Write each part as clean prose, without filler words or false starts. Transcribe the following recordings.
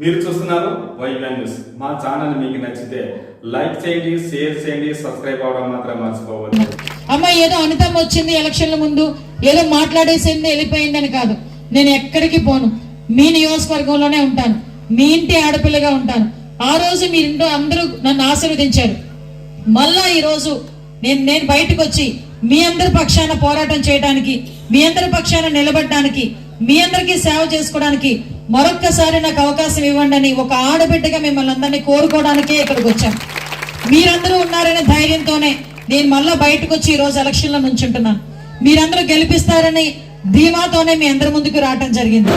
మీరు చూస్తున్నారు వైబ్యాన్ న్యూస్. మా ఛానల్ మీకు నచ్చితే లైక్ చేయండి, షేర్ చేయండి, సబ్స్క్రైబ్ అవ్వడం మాత్రం మర్చిపోవద్దు. అమ్మ ఏదో అనితం వచ్చింది ఎలక్షన్ల ముందు, ఏదో మాట్లాడేసింది వెళ్ళిపోయిందని కాదు. నేను ఎక్కడికి పోను, మీ నియోజకవర్గంలోనే ఉంటాను, మీ ఇంటి ఆడపిల్లగా ఉంటాను. ఆ రోజు మీరింటో అందరూ నన్ను ఆశీర్వదించారు. మళ్ళా ఈ రోజు నేను బయటకు వచ్చి మీ అందరి పక్షాన పోరాటం చేయడానికి, మీ అందరి పక్షాన నిలబడడానికి, మీ అందరికీ సేవ చేసుకోవడానికి మరొక్కసారి నాకు అవకాశం ఇవ్వండి అని ఒక ఆడబిడ్డగా మిమ్మల్ని అందరినీ కోరుకోవడానికే ఇక్కడికి వచ్చాను. మీరందరూ ఉన్నారనే ధైర్యంతోనే నేను మళ్ళా బయటకు వచ్చి ఈ రోజు ఎలక్షన్లో నుంచుంటున్నాను. మీరందరూ గెలిపిస్తారని ధీమాతోనే మీ అందరి ముందుకు రావటం జరిగింది.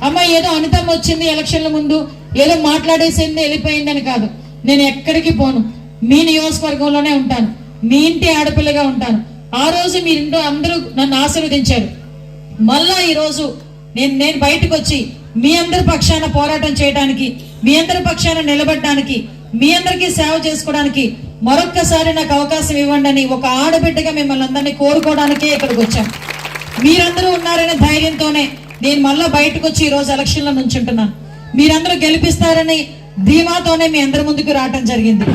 అమ్మ ఏదో అనితం వచ్చింది ఎలక్షన్ల ముందు, ఏదో మాట్లాడేసింది వెళ్ళిపోయిందని కాదు. నేను ఎక్కడికి పోను, మీ నియోజకవర్గంలోనే ఉంటాను, మీ ఇంటి ఆడపిల్లగా ఉంటాను. ఆ రోజు మీరింటో అందరూ నన్ను ఆశీర్వదించారు. మళ్ళా ఈ రోజు నేను బయటకు వచ్చి మీ అందరి పక్షాన పోరాటం చేయడానికి, మీ అందరి పక్షాన నిలబడడానికి, మీ అందరికీ సేవ చేసుకోవడానికి మరొక్కసారి నాకు అవకాశం ఇవ్వండి అని ఒక ఆడబిడ్డగా మిమ్మల్ని అందరినీ కోరుకోవడానికే ఇక్కడికి వచ్చాను. మీరందరూ ఉన్నారనే ధైర్యంతోనే నేను మళ్ళా బయటకు వచ్చి ఈ రోజు ఎలక్షన్లో నుంచుంటున్నాను. మీరందరూ గెలిపిస్తారని ధీమాతోనే మీ అందరి ముందుకు రావటం జరిగింది.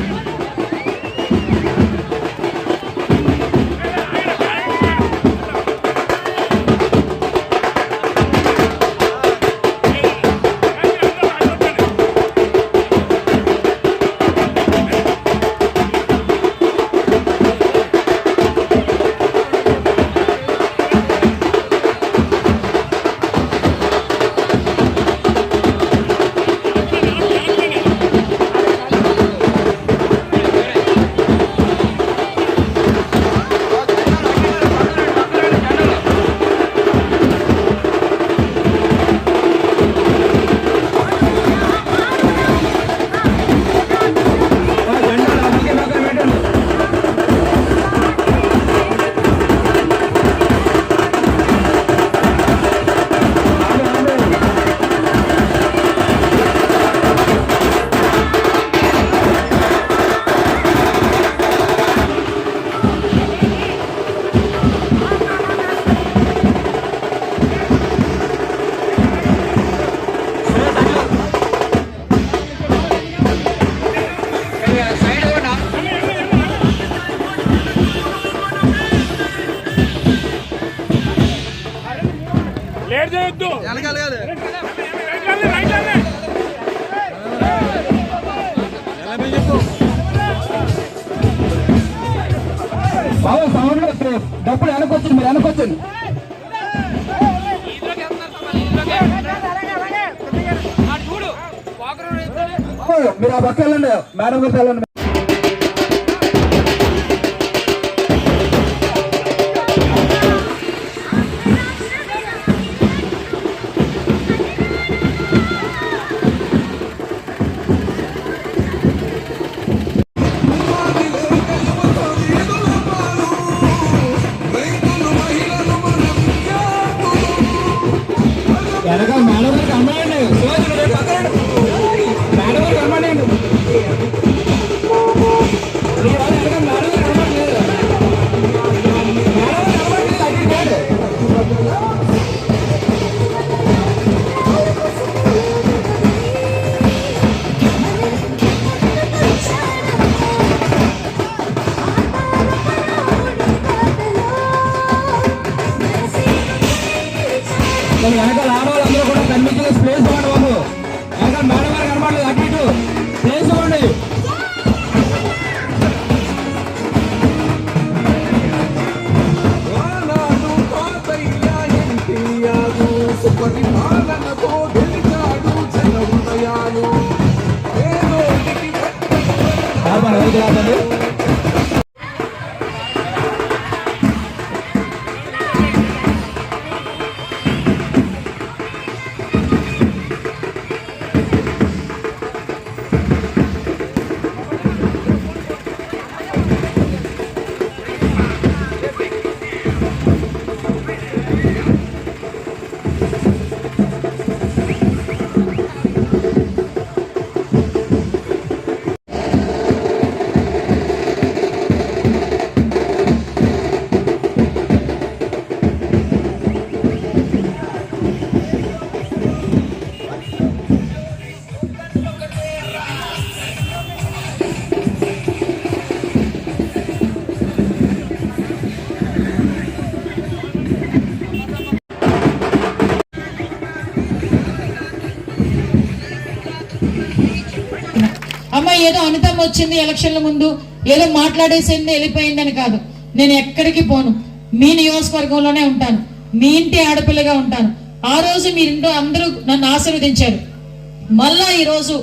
డబ్బులు వెనకొచ్చింది, మీరు వెనకొచ్చింది. మీరు ఆ పక్క వెళ్ళండి, మేడం గారు వెళ్ళండి. వెనకాల మేడం గారికి అమ్మాయండి, మేడం గారికి అమ్మాయండి. వెనకాల ఆడవాళ్ళందరూ కూడా కన్విన్స్గా ప్లేస్ ఇవ్వండి బాబు. వెనకాల మేడం గారు కనబడలేదు, అటు ఇటు ప్లేస్ ఇవ్వండి. ఏదో అనితం వచ్చింది ఎలక్షన్ల ముందు ఏదో మాట్లాడేసింది వెళ్ళిపోయిందని కాదు. నేను ఎక్కడికి పోను, మీ నియోజకవర్గంలోనే ఉంటాను, మీ ఇంటి ఆడపిల్లగా ఉంటాను. ఆ రోజు మీరు అందరూ నన్ను ఆశీర్వదించారు. మళ్ళా ఈ రోజు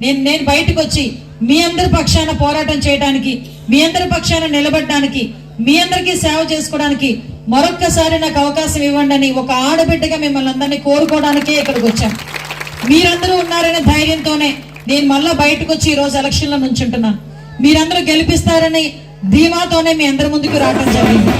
నేను బయటకు వచ్చి మీ అందరి పక్షాన పోరాటం చేయడానికి, మీ అందరి పక్షాన నిలబడడానికి, మీ అందరికీ సేవ చేసుకోవడానికి మరొక్కసారి నాకు అవకాశం ఇవ్వండి అని ఒక ఆడబిడ్డగా మిమ్మల్ని అందరినీ కోరుకోవడానికే ఇక్కడికి వచ్చాను. మీరందరూ ఉన్నారనే ధైర్యంతోనే నేను మళ్ళా బయటకు వచ్చి ఈ రోజు ఎలక్షన్లో నుంచుంటున్నాను. మీరందరూ గెలిపిస్తారని ధీమాతోనే మీ అందరి ముందుకు రావడం జరిగింది.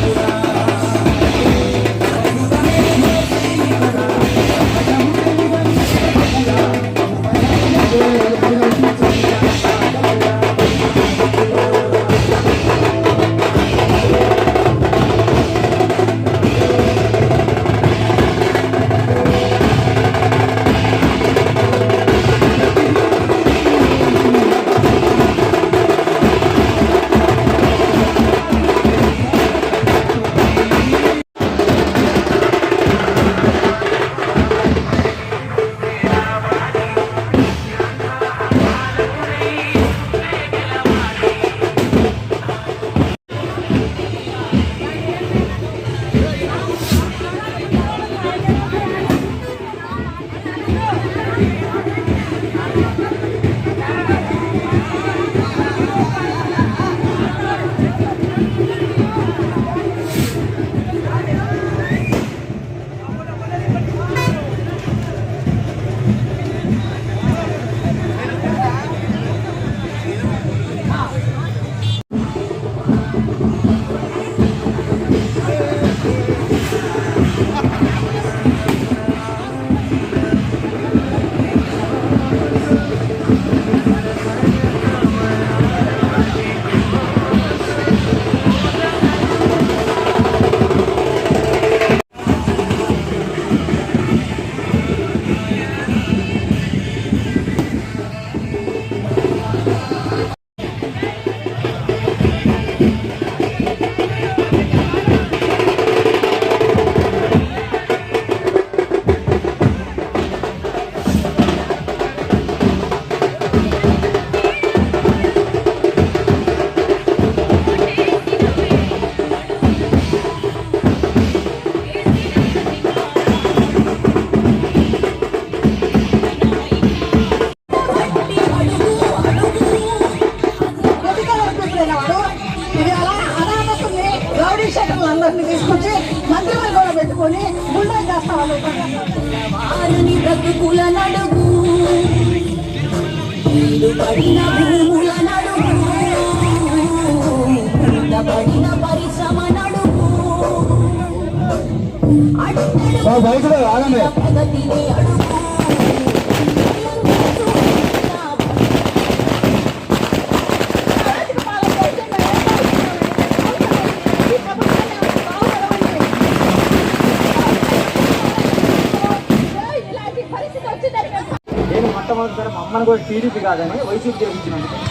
అందరినీ తీసుకొచ్చి మంత్రులు కూడా పెట్టుకొని గుండె చేస్తాను. వారిని బ్రతుకుల నడుగు పడిన భూముల నడుగు పడిన పరిశ్రమ నడుగు ప్రగతిని అడుగు నేను మొట్టమొదటిసారి మా అమ్మని కూడా టీడీపీ కాదని వైసీపీ గెలిపించినందుకు